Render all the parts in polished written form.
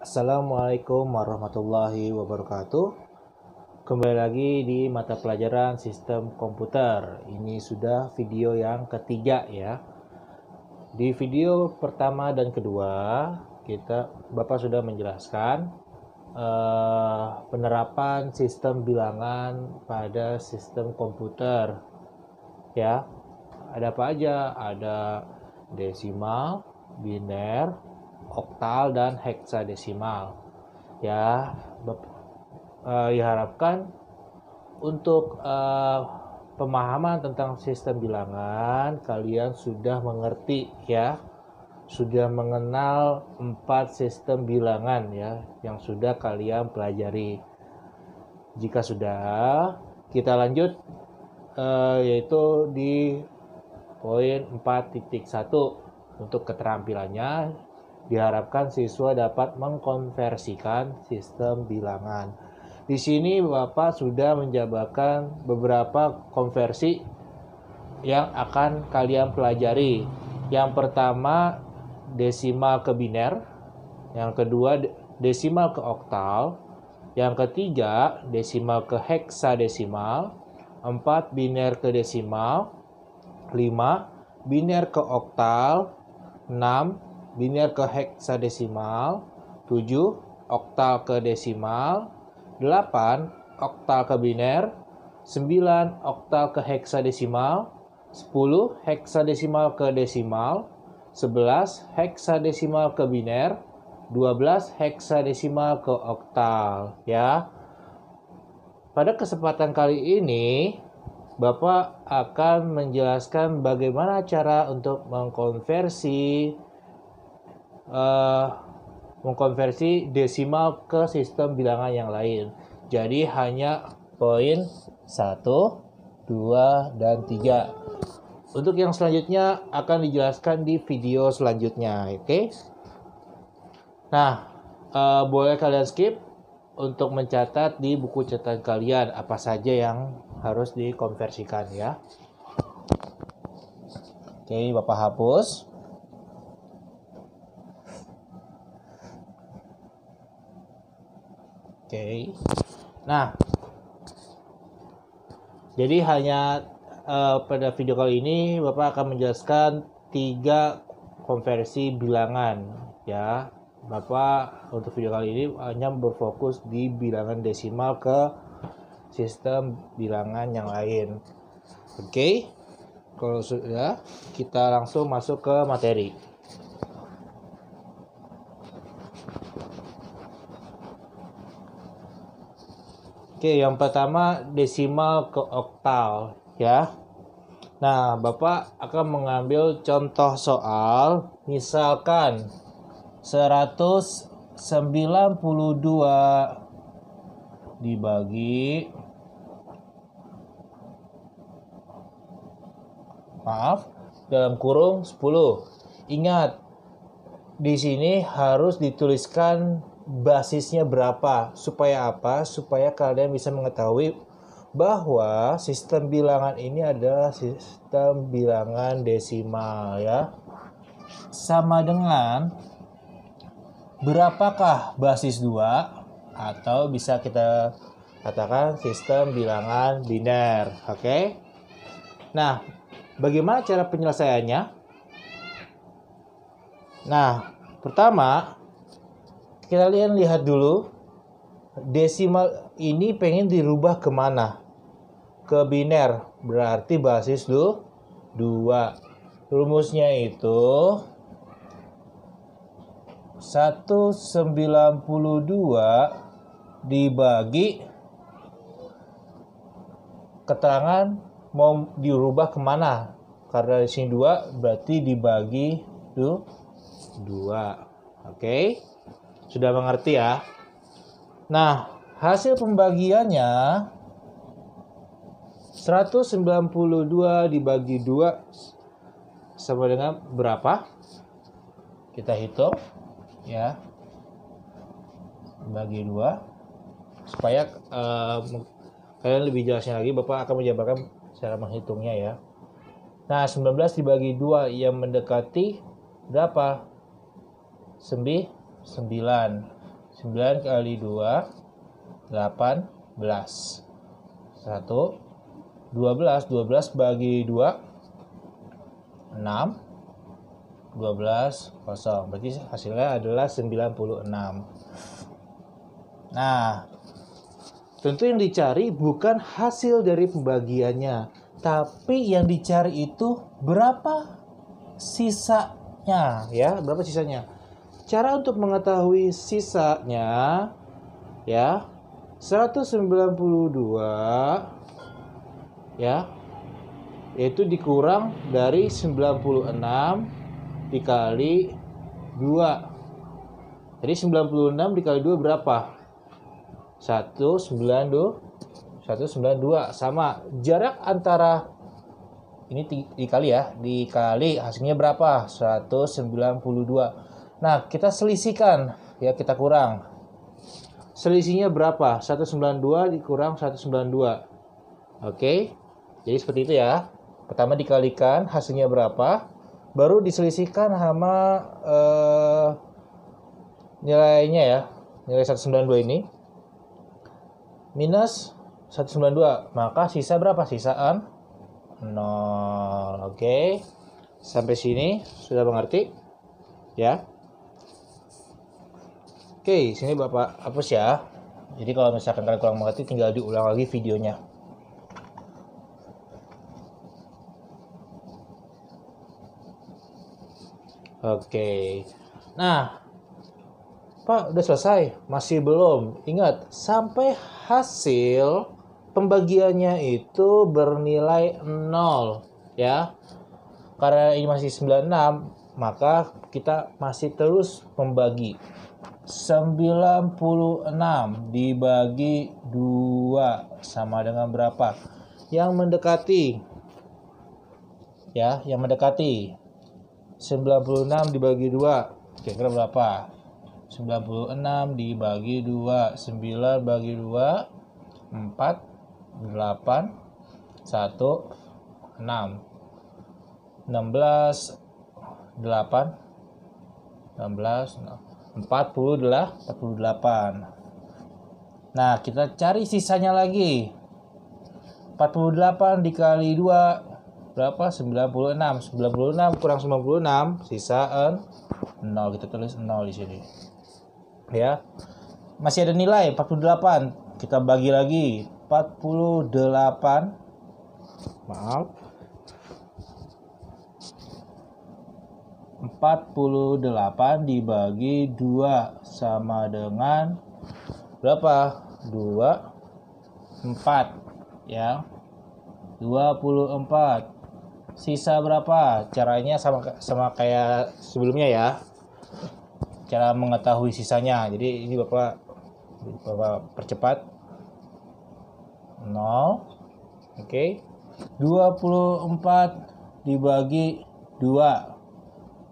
Assalamualaikum warahmatullahi wabarakatuh. Kembali lagi di mata pelajaran sistem komputer. Ini sudah video yang ketiga ya. Di video pertama dan kedua, Bapak sudah menjelaskan penerapan sistem bilangan pada sistem komputer. Ya, ada apa aja? Ada desimal, biner, oktal, dan heksadesimal. Ya, diharapkan untuk pemahaman tentang sistem bilangan kalian sudah mengerti ya, sudah mengenal 4 sistem bilangan ya yang sudah kalian pelajari. Jika sudah, kita lanjut yaitu di poin 4.1. Untuk keterampilannya, diharapkan siswa dapat mengkonversikan sistem bilangan. Di sini Bapak sudah menjabarkan beberapa konversi yang akan kalian pelajari. Yang pertama desimal ke biner, yang kedua desimal ke oktal, yang ketiga desimal ke heksadesimal, 4 biner ke desimal, 5 biner ke oktal, 6 biner ke heksadesimal, 7 oktal ke desimal, 8 oktal ke biner, 9 oktal ke heksadesimal, 10 heksadesimal ke desimal, 11 heksadesimal ke biner, 12 heksadesimal ke oktal ya. Pada kesempatan kali ini Bapak akan menjelaskan bagaimana cara untuk mengkonversi desimal ke sistem bilangan yang lain. Jadi hanya poin 1, 2, dan 3. Untuk yang selanjutnya akan dijelaskan di video selanjutnya, oke? Nah, boleh kalian skip untuk mencatat di buku catatan kalian apa saja yang harus dikonversikan ya. Oke, Bapak hapus. Oke. Nah, jadi hanya pada video kali ini Bapak akan menjelaskan 3 konversi bilangan ya. Bapak untuk video kali ini hanya berfokus di bilangan desimal ke sistem bilangan yang lain. Oke. Kalau sudah, kita langsung masuk ke materi. Oke, yang pertama desimal ke oktal ya. Nah, Bapak akan mengambil contoh soal, misalkan 192 dibagi dalam kurung 10. Ingat, di sini harus dituliskan basisnya berapa. Supaya apa? Supaya kalian bisa mengetahui bahwa sistem bilangan ini adalah sistem bilangan desimal ya. Sama dengan berapakah basis 2, atau bisa kita katakan sistem bilangan biner. Oke. Nah, bagaimana cara penyelesaiannya? Nah, pertama kita lihat dulu desimal ini pengen dirubah kemana? Ke biner, berarti basis 2. Rumusnya itu 192 dibagi keterangan mau dirubah kemana, karena di sini 2 berarti dibagi 2. Oke, sudah mengerti ya. Nah, hasil pembagiannya 192 dibagi 2 sama dengan berapa? Kita hitung ya, bagi 2 supaya kalian lebih jelasnya lagi. Bapak akan menjabarkan cara menghitungnya ya. Nah, 19 dibagi 2 yang mendekati berapa? 9. 9 kali 2, 18. 1, 12. 12 bagi 2, 6. 12, kosong. Berarti hasilnya adalah 96. Nah, tentu yang dicari bukan hasil dari pembagiannya, tapi yang dicari itu berapa sisanya, ya, berapa sisanya. Cara untuk mengetahui sisanya, ya, 192, ya, yaitu dikurang dari 96 dikali 2. Jadi 96 dikali 2 berapa? 192. Sama. Jarak antara ini dikali ya, dikali hasilnya berapa? 192. Nah, kita selisihkan, ya, kita kurang. Selisihnya berapa? 192 dikurang 192. Oke. Jadi seperti itu ya. Pertama dikalikan hasilnya berapa, baru diselisihkan sama nilainya ya. Nilai 192 ini minus 192, maka sisa berapa? Sisaan 0. Oke. Sampai sini sudah mengerti? Ya. Oke, sini Bapak hapus ya. Jadi kalau misalkan kalian kurang mengerti, tinggal diulang lagi videonya. Oke. Nah, Pak, udah selesai? Masih belum. Ingat, sampai hasil pembagiannya itu bernilai 0, ya. Karena ini masih 96, maka kita masih terus membagi. 96 dibagi 2 sama dengan berapa? Yang mendekati. Ya, yang mendekati. 96 dibagi 2 kira-kira berapa? 96 dibagi 2, 9 bagi 2, 4, 8, 1, 6. 16, 8, 16, 48. Nah, kita cari sisanya lagi. 48 dikali 2 berapa? 96. 96 kurang 96 sisaan 0. Kita tulis 0 di sini. Ya. Masih ada nilai 48. Kita bagi lagi 48. Maaf. 48 dibagi 2 sama dengan berapa? 24, ya. 24. Sisa berapa? Caranya sama kayak sebelumnya ya. Cara mengetahui sisanya. Jadi ini Bapak percepat. 0. Oke. 24 dibagi 2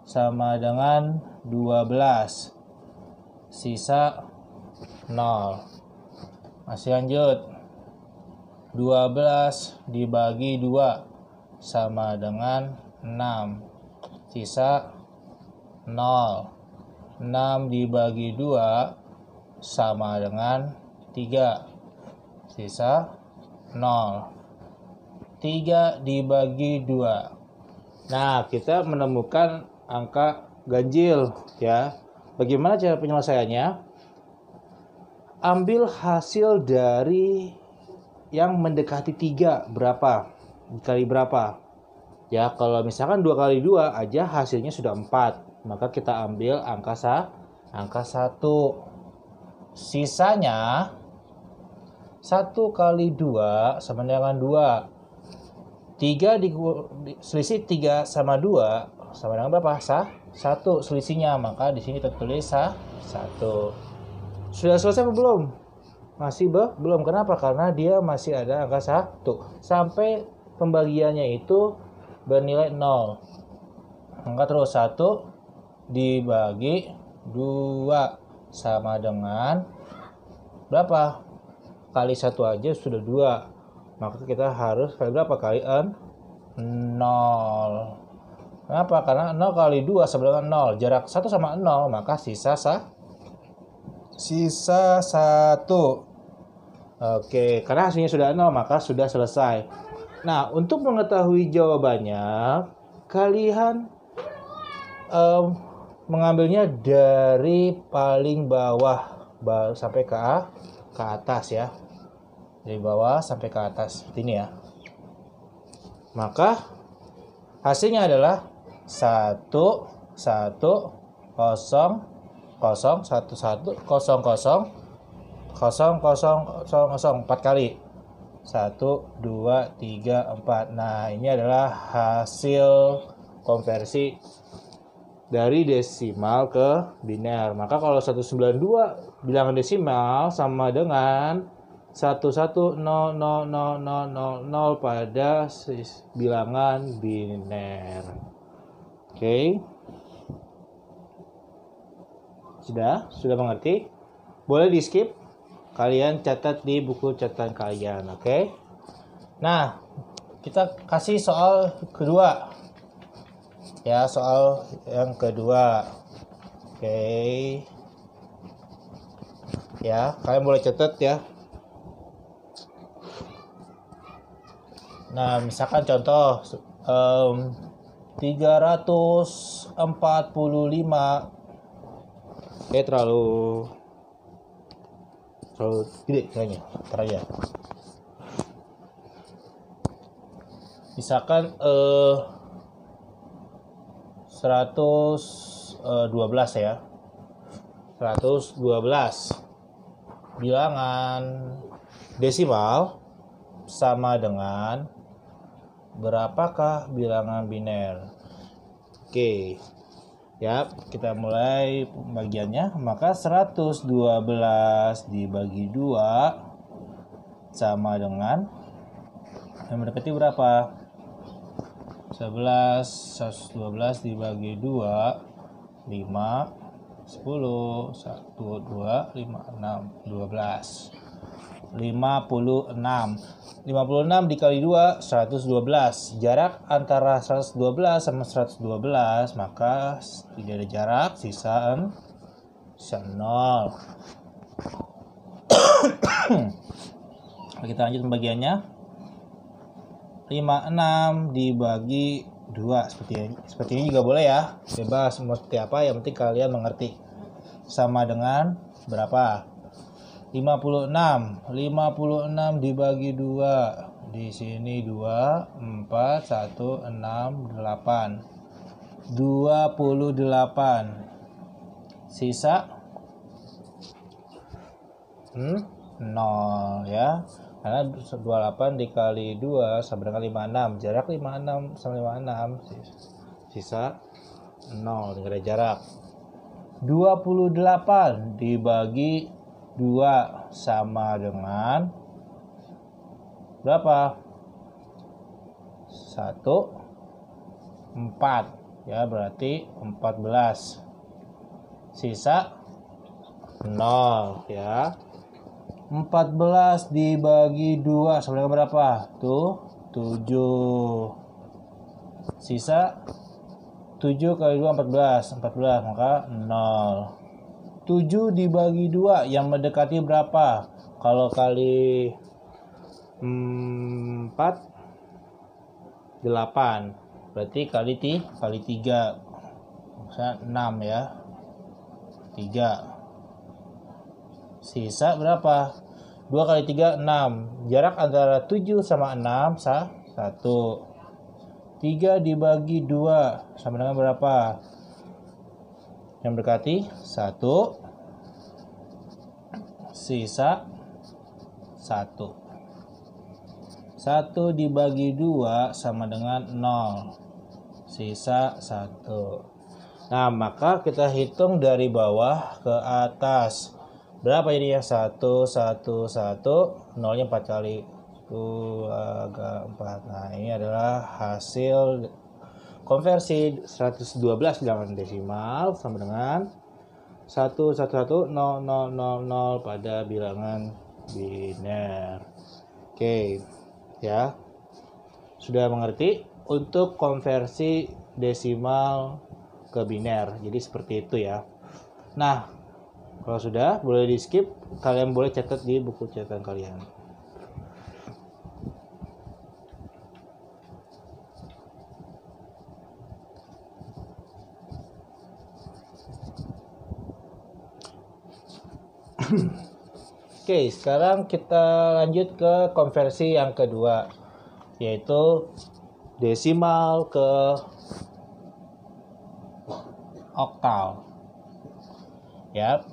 sama dengan 12. Sisa 0. Masih lanjut. 12 dibagi 2 sama dengan 6. Sisa 0. 6 dibagi 2 sama dengan 3. Sisa 0. 3 dibagi 2. Nah, kita menemukan angka ganjil ya. Bagaimana cara penyelesaiannya? Ambil hasil dari yang mendekati 3 berapa? Dikali berapa? Ya, kalau misalkan 2 kali 2 aja hasilnya sudah 4. Maka kita ambil angka 1. Sisanya 1 kali 2 sama dengan 2. 3 selisih 3 sama 2 sama dengan berapa? 1 selisihnya, maka di sini kita tulis 1. Sudah selesai atau belum? Masih belum. Kenapa? Karena dia masih ada angka 1 sampai pembagiannya itu bernilai 0. Angka terus 1 dibagi 2 sama dengan berapa? Kali 1 aja sudah 2. Maka kita harus kali berapa? Kali 0. Kenapa? Karena 0 kali 2 sama dengan 0. Jarak 1 sama 0, maka sisa 1. sisa 1. Oke, karena hasilnya sudah 0 maka sudah selesai. Nah, untuk mengetahui jawabannya, kalian mengambilnya dari paling bawah sampai ke atas ya. Dari bawah sampai ke atas seperti ini ya. Maka hasilnya adalah 1 1 0 0 1 1 0 0 0 0 0 4 kali. 1 2 3 4. Nah, ini adalah hasil konversi dari desimal ke biner. Maka kalau 192 bilangan desimal sama dengan 1100000 pada bilangan biner. Oke. Sudah mengerti? Boleh di skip. Kalian catat di buku catatan kalian, oke? Nah, kita kasih soal kedua. Ya, soal yang kedua. Oke. Ya, kalian boleh catat ya. Nah, misalkan contoh 345. Terlalu gede kayaknya. Ntar aja. Misalkan 112 ya. 112 bilangan desimal sama dengan berapakah bilangan biner? Oke. Ya, kita mulai pembagiannya. Maka 112 dibagi 2 sama dengan yang mendekati berapa? 112 dibagi 2 5 10 1 2 5 6 12 56 56 dikali 2 112. Jarak antara 112 sama 112 maka tidak ada jarak, sisa 0. Kita lanjut pembagiannya. 56 dibagi 2 seperti ini juga boleh ya. Bebas mau seperti apa, yang penting kalian mengerti. Sama dengan berapa? 56 dibagi 2. Di sini 2 4 1 6 8 28. Sisa 0 ya. Karena 28 dikali 2 sama dengan 56. Jarak 56 sama 56. Sisa 0, tidak ada jarak. 28 dibagi 2 sama dengan berapa? 1 4 ya, berarti 14. Sisa 0 ya. 14 dibagi 2 sama dengan berapa? Tuh 7. Sisa 7 kali 2 14 maka 0. 7 dibagi 2 yang mendekati berapa? Kalau kali 4 8. Berarti kali 3. Misalnya 6 ya. 3. Sisa berapa? 2 kali 3 6. Jarak antara 7 sama 6 1. 3 dibagi 2 sama dengan berapa? Yang mendekati 1. Sisa 1. 1 dibagi 2 sama dengan 0. Sisa 1. Nah, maka kita hitung dari bawah ke atas. Berapa jadinya? 1 1 1. 0-nya 4 kali. 2 3 4. Nah, ini adalah hasil konversi 112 bilangan desimal sama dengan 1110000 pada bilangan biner. Oke, ya. Sudah mengerti untuk konversi desimal ke biner. Jadi seperti itu ya. Nah, Kalau sudah, boleh di skip. Kalian boleh catat di buku catatan kalian. Oke, sekarang kita lanjut ke konversi yang kedua, yaitu desimal ke oktal. Ya.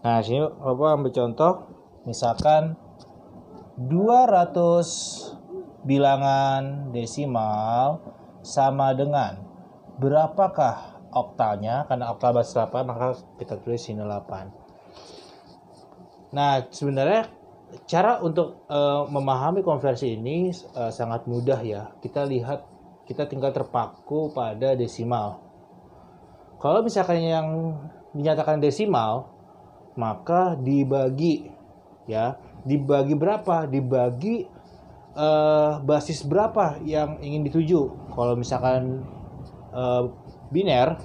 Nah, sini Bapak ambil contoh, misalkan 200 bilangan desimal sama dengan berapakah oktalnya? Karena oktal basis 8, maka kita tulis sini 8. Nah, sebenarnya cara untuk memahami konversi ini sangat mudah ya. Kita tinggal terpaku pada desimal. Kalau misalkan yang dinyatakan desimal, maka dibagi ya. Dibagi berapa? Dibagi basis berapa yang ingin dituju. Kalau misalkan biner,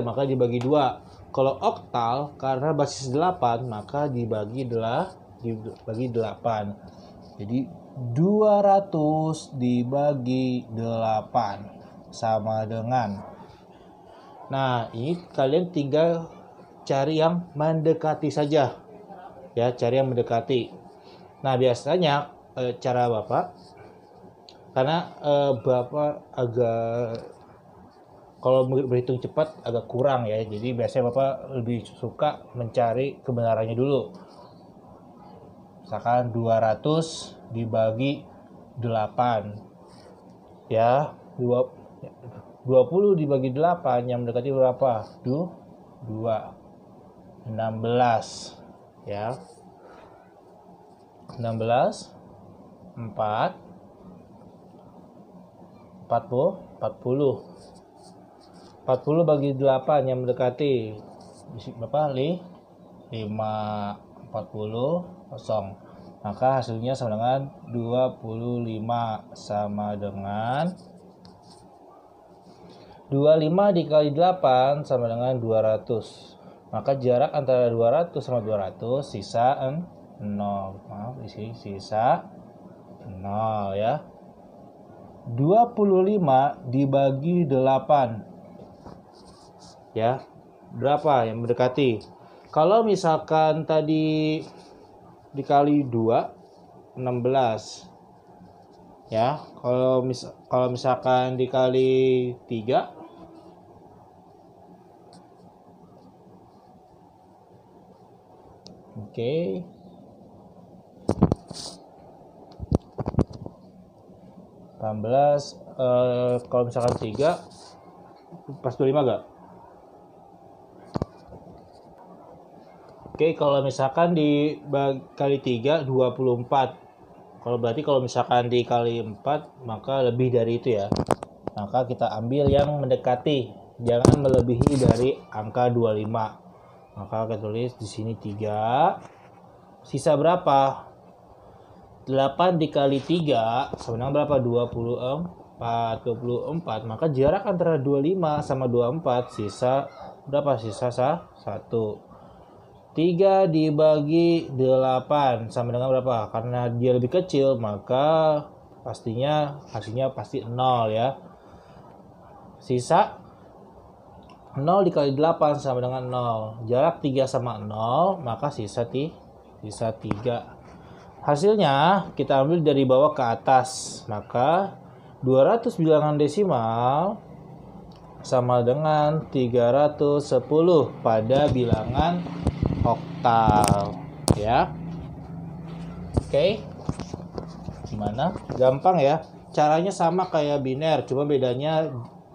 maka dibagi 2. Kalau oktal, karena basis 8, maka dibagi 8. Jadi 200 dibagi 8 sama dengan. Nah, ini kalian tinggal cari yang mendekati saja. Ya, cari yang mendekati. Nah, biasanya cara Bapak, karena Bapak agak, kalau berhitung cepat agak kurang ya, jadi biasanya Bapak lebih suka mencari kebenarannya dulu. Misalkan 200 dibagi 8 ya, 20 dibagi 8 yang mendekati berapa? 2, 16 ya, 16, 4, 40 bagi 8 yang mendekati berapa? 5, 40, kosong. Maka hasilnya sama dengan 25 sama dengan 25 dikali 8 sama dengan 200. Maka jarak antara 200 sama 200 sisa 0. Maaf, di sini sisa 0 ya. 25 dibagi 8 ya, berapa yang mendekati? Kalau misalkan tadi dikali 2, 16 ya. Kalau misalkan dikali 3, oke, 18, kalau misalkan 3 pas 25 gak? Oke, kalau misalkan dikali 3, 24. Kalau misalkan dikali 4, maka lebih dari itu ya. Maka kita ambil yang mendekati, jangan melebihi dari angka 25. Maka kita tulis di sini 3. Sisa berapa? 8 dikali 3 sama dengan berapa? 24. Maka jarak antara 25 sama 24 sisa berapa? Sisa 1. 3 dibagi 8 sama dengan berapa? Karena dia lebih kecil, maka hasilnya pasti 0 ya. Sisa 0 dikali 8 sama dengan 0. Jarak 3 sama 0, maka sisa 3. Hasilnya kita ambil dari bawah ke atas. Maka 200 bilangan desimal sama dengan 310 pada bilangan oktal ya. Oke. Gimana? Gampang ya. Caranya sama kayak biner, cuma bedanya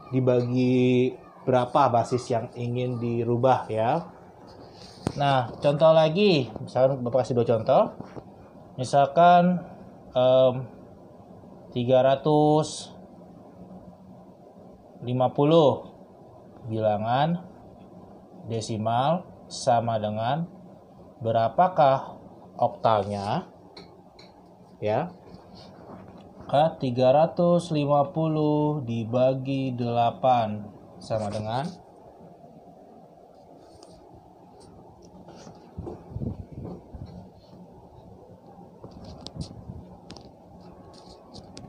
dibagi berapa basis yang ingin dirubah ya. Nah, contoh lagi, misalkan Bapak kasih 2 contoh. Misalkan 350 bilangan desimal sama dengan berapakah oktalnya ya. 350 dibagi 8 sama dengan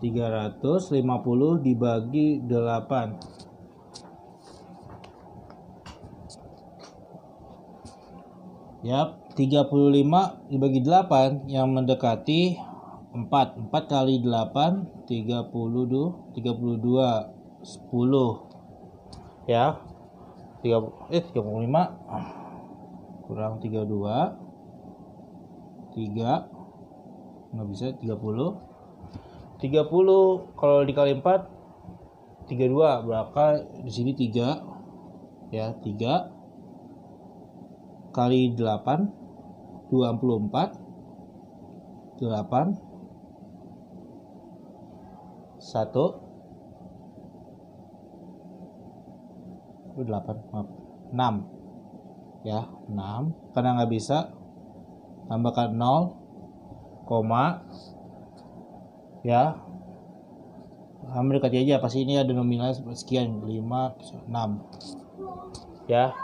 350 dibagi 8. Yap, 35 dibagi 8 yang mendekati 4. 4 kali 8 32 10. Ya. 35 kurang 32 3 nggak bisa 30 kalau dikali 4 32 berapa di sini 3 ya 3 kali 8 24 8 1 8 maaf 6 ya 6 karena nggak bisa tambahkan 0 koma ya mendekati aja pasti ini ada nominal sekian 5 6 ya.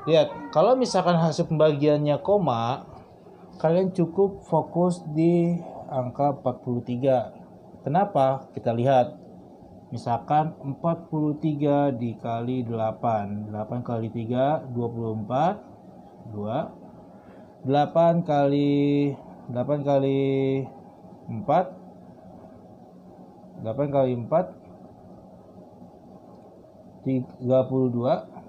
Lihat, kalau misalkan hasil pembagiannya koma, kalian cukup fokus di angka 43. Kenapa? Kita lihat. Misalkan 43 dikali 8. 8 kali 3, 24. 2. 8 kali 4. 8 kali 4. 32.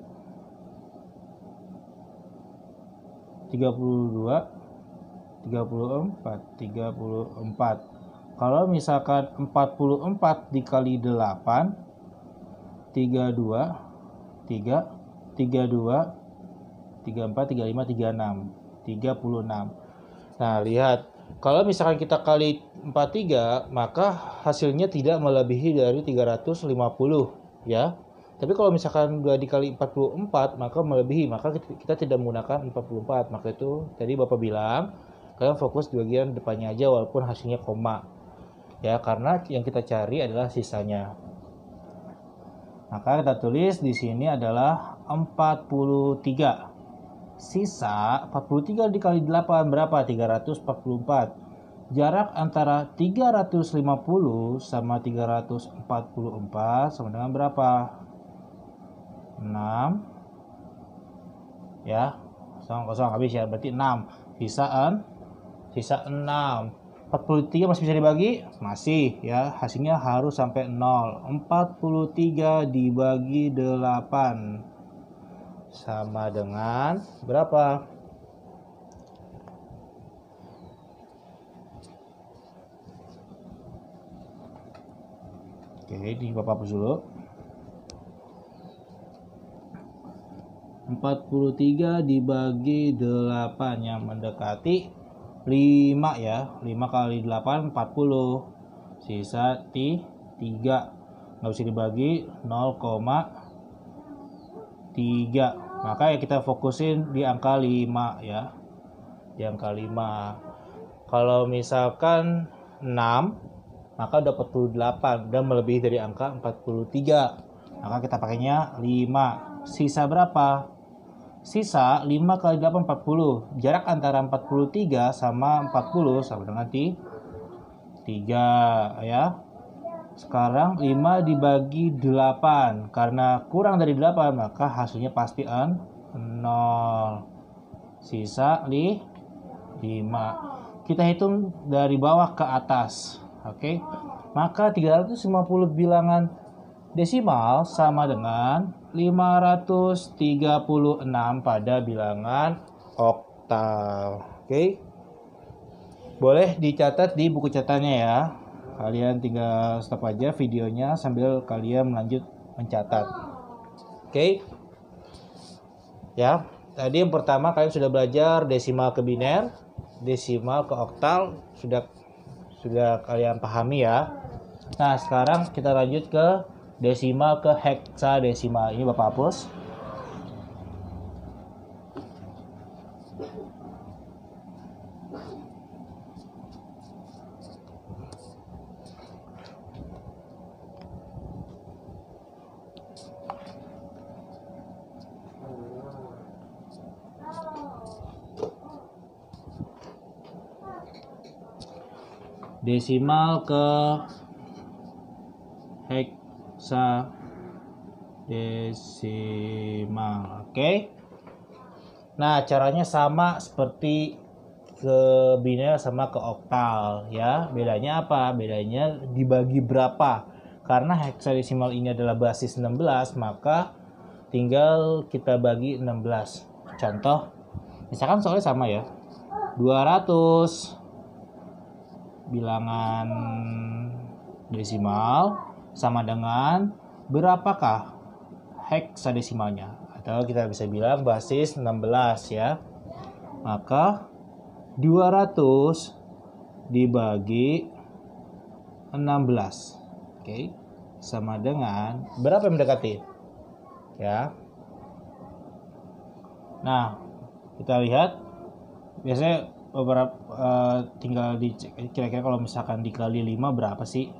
34. Kalau misalkan 44 dikali 8 32 3 32 34 35 36. Nah, lihat. Kalau misalkan kita kali 43, maka hasilnya tidak melebihi dari 350 ya. Tapi kalau misalkan udah dikali 44 maka melebihi, maka kita tidak menggunakan 44. Maka itu tadi Bapak bilang kalian fokus di bagian depannya aja walaupun hasilnya koma. Ya, karena yang kita cari adalah sisanya. Maka kita tulis di sini adalah 43. Sisa 43 dikali 8 berapa? 344. Jarak antara 350 sama 344 sama dengan berapa? 6 ya, kosong habis ya, berarti 6 sisa 6. 43 masih bisa dibagi? Masih ya, hasilnya harus sampai 0. 43 dibagi 8 sama dengan berapa? Oke, di Bapak hapus dulu. 43 dibagi 8 yang mendekati 5 ya. 5 kali 8 40. Sisa 3. Nggak bisa dibagi 0,3. Maka ya kita fokusin di angka 5 ya. Di angka 5. Kalau misalkan 6 maka udah 48 dan melebihi dari angka 43. Maka kita pakainya 5. Sisa berapa? Sisa 5 kali 8 40. Jarak antara 43 sama 40 sama dengan 3 ya. Sekarang 5 dibagi 8. Karena kurang dari 8 maka hasilnya pasti 0. Sisa 5. Kita hitung dari bawah ke atas. Oke. Maka 350 bilangan desimal sama dengan 536 pada bilangan oktal. Oke. Boleh dicatat di buku catatannya ya. Kalian tinggal stop aja videonya sambil kalian melanjut mencatat. Oke. Ya, tadi yang pertama kalian sudah belajar desimal ke biner, desimal ke oktal sudah kalian pahami ya. Nah, sekarang kita lanjut ke desimal ke heksadesimal. Ini Bapak hapus. Desimal ke heksadesimal. Oke. Nah, caranya sama seperti ke biner sama ke oktal ya. Bedanya apa? Bedanya dibagi berapa. Karena heksadesimal ini adalah basis 16, maka tinggal kita bagi 16. Contoh, misalkan soalnya sama ya. 200 bilangan desimal sama dengan berapakah heksadesimalnya? Atau kita bisa bilang basis 16 ya. Maka 200 dibagi 16. Oke. Sama dengan berapa yang mendekati? Ya. Nah, kita lihat biasanya beberapa tinggal dicek kira-kira kalau misalkan dikali 5 berapa sih?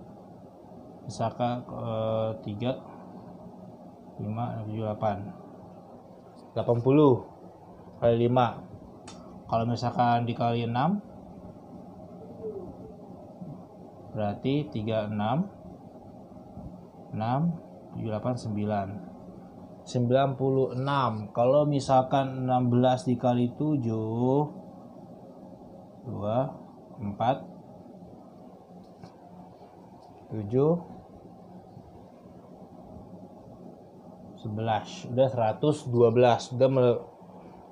Misalkan 3 5 7 8 80 kali 5. Kalau misalkan dikali 6 berarti 36 6 7 8 9 96. Kalau misalkan 16 dikali 7 2 4 7 11 udah 112. Udah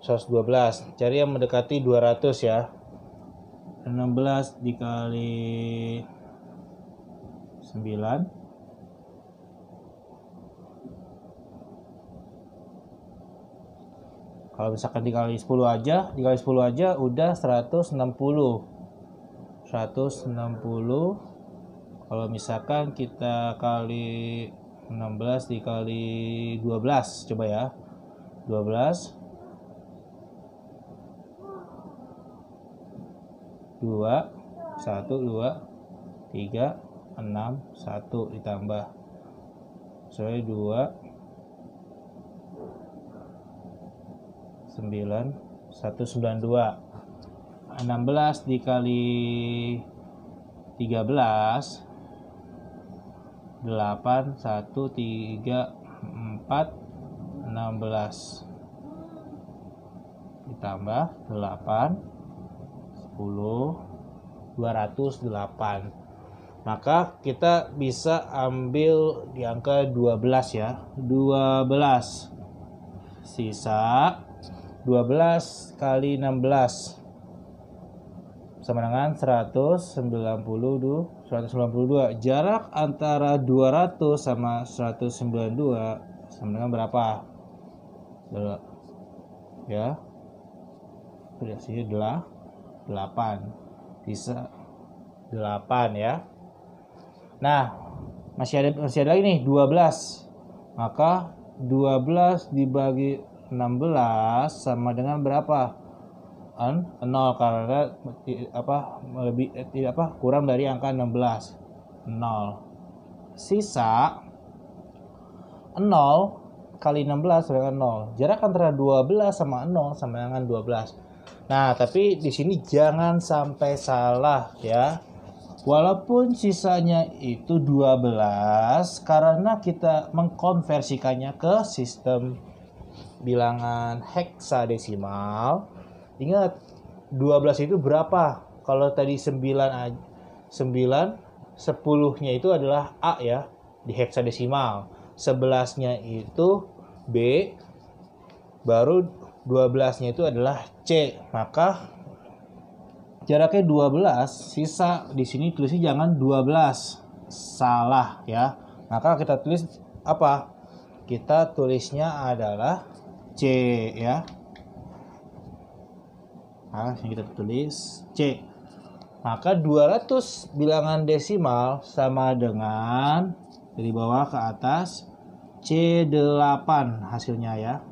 112. Cari yang mendekati 200 ya. 16 dikali 9 kalau misalkan dikali 10 aja udah 160. Kalau misalkan kita kali 16 dikali 12 coba ya. 12 2 1 2 3 6 1 ditambah 2 9 192. 16 dikali 13 8 1 3 4 16 ditambah 8 10 208. Maka kita bisa ambil di angka 12 ya. 12 sisa 12 kali 16 sama dengan 192. Jarak antara 200 sama 192 sama dengan berapa? Ya. Sini adalah 8. Sisa 8 ya. Nah, masih ada lagi nih 12. Maka 12 dibagi 16 sama dengan berapa? 0 karena kurang dari angka 16. 0. Sisa 0 kali 16 sama dengan 0. Jarak antara 12 sama 0 sama dengan 12. Nah, tapi di sini jangan sampai salah ya. Walaupun sisanya itu 12 karena kita mengkonversikannya ke sistem bilangan heksadesimal. Ingat 12 itu berapa? Kalau tadi 9 10-nya itu adalah A ya di heksadesimal. 11-nya itu B, baru 12-nya itu adalah C. Maka jaraknya 12, sisa di sini tulisnya jangan 12. Salah ya. Maka kita tulis apa? Kita tulisnya adalah C ya. Nah, kita tulis C. Maka 200 bilangan desimal sama dengan dari bawah ke atas C8 hasilnya ya.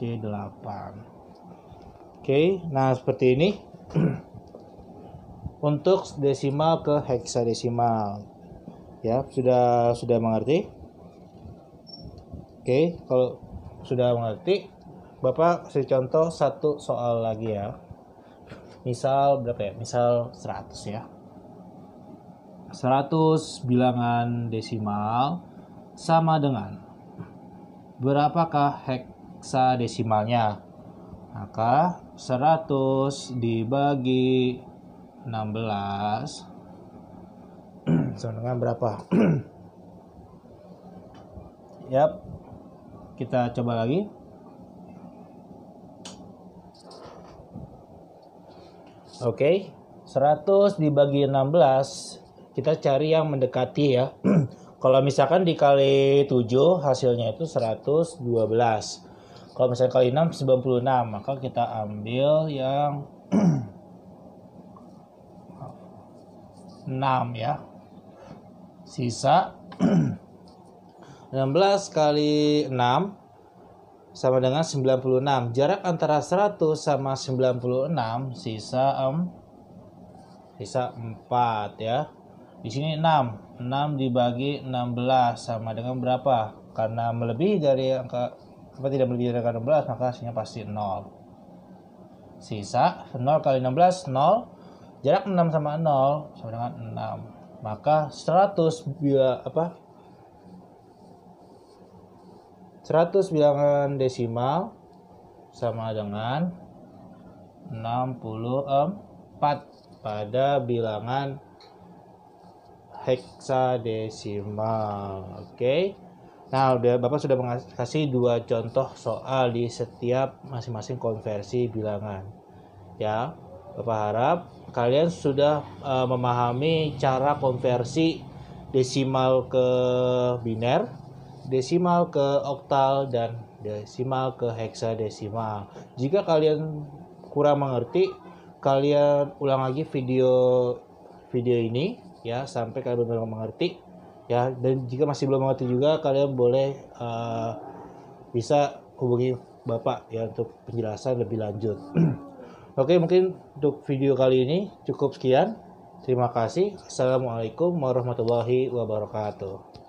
C8. Oke, nah seperti ini untuk desimal ke heksadesimal. Ya, sudah mengerti? Oke, kalau sudah mengerti, Bapak kasih contoh satu soal lagi ya. Misal berapa ya? Misal 100 ya. 100 bilangan desimal sama dengan berapakah heksadesimalnya? Maka 100 dibagi 16 sama dengan berapa? Yap, kita coba lagi. Oke, 100 dibagi 16, kita cari yang mendekati ya. Kalau misalkan dikali 7, hasilnya itu 112. Kalau misalnya kali 6, 96. Maka kita ambil yang 6 ya. Sisa 16 kali 6 sama dengan 96. Jarak antara 100 sama 96 sisa 4 ya. Di sini 6. 6 dibagi 16 sama dengan berapa? Karena melebihi dari angka tidak melebihi dari angka 16, maka hasilnya pasti 0. Sisa 0 kali 16 0. Jarak 6 sama 0 sama dengan 6. Maka 100 bilangan desimal sama dengan 64 pada bilangan heksadesimal. Oke. Nah, Bapak sudah kasih 2 contoh soal di setiap masing-masing konversi bilangan. Ya, Bapak harap kalian sudah memahami cara konversi desimal ke biner, desimal ke oktal, dan desimal ke heksadesimal. Jika kalian kurang mengerti, kalian ulang lagi video ini ya sampai kalian benar-benar mengerti ya. Dan jika masih belum mengerti juga, kalian boleh bisa hubungi Bapak ya untuk penjelasan lebih lanjut. Oke, mungkin untuk video kali ini cukup sekian. Terima kasih. Assalamualaikum warahmatullahi wabarakatuh.